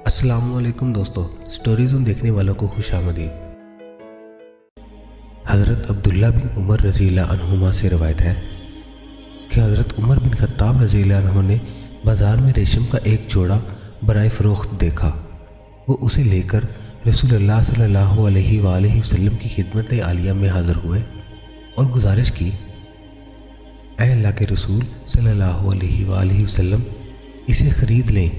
अस्सलाम वालेकुम दोस्तों, स्टोरीज़ देखने वालों को खुश आमदीद। हज़रत अब्दुल्ला बिन उमर रज़ियल्लाहु अन्हुमा से रवायत है कि हज़रत उमर बिन ख़त्ताब रज़ियल्लाहु अन्हु ने बाज़ार में रेशम का एक जोड़ा बराए फ़रोख्त देखा। वो उसे लेकर रसूलुल्लाह सल्लल्लाहु अलैहि वसल्लम की खिदमत आलिया में हाज़िर हुए और गुजारिश की, ऐ अल्लाह के रसूल सल्लल्लाहु अलैहि वसल्लम, इसे ख़रीद लें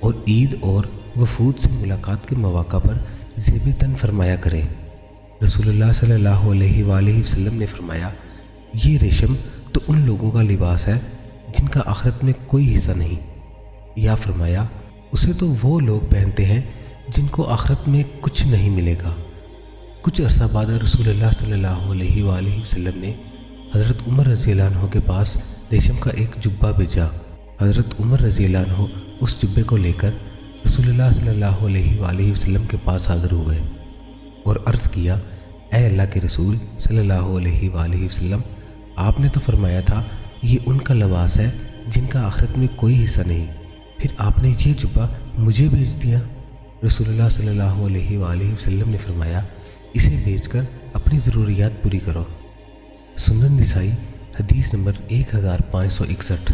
और ईद और वफूद से मुलाकात के मौक़ा पर ज़ेब तन फरमाया करें। रसूलुल्लाह सल्लल्लाहु अलैहि वसल्लम ने फरमाया, ये रेशम तो उन लोगों का लिबास है जिनका आखिरत में कोई हिस्सा नहीं। या फरमाया, उसे तो वो लोग पहनते हैं जिनको आखिरत में कुछ नहीं मिलेगा। कुछ अरसा बाद रसूलुल्लाह सल्लल्लाहु अलैहि वसल्लम ने हज़रत उमर रज़ियल्लाहु अन्हु के पास रेशम का एक जुब्बा भेजा। हज़रत उमर रज़ियल्लाहु अन्हु उस जुब्बे को लेकर रसूलुल्लाह सल्लल्लाहु अलैहि वसल्लम के पास हाज़िर हुए और अर्ज़ किया, ऐ अल्लाह के रसूल सल्लल्लाहु अलैहि वसल्लम, आपने तो फरमाया था ये उनका लिबास है जिनका आखिरत में कोई हिस्सा नहीं, फिर आपने ये जुब्बा मुझे भेज दिया। रसूलुल्लाह सल्लल्लाहु अलैहि वसल्लम ने फरमाया, इसे बेचकर अपनी ज़रूरियात पूरी करो। सुनन निसाई हदीस नंबर 1561।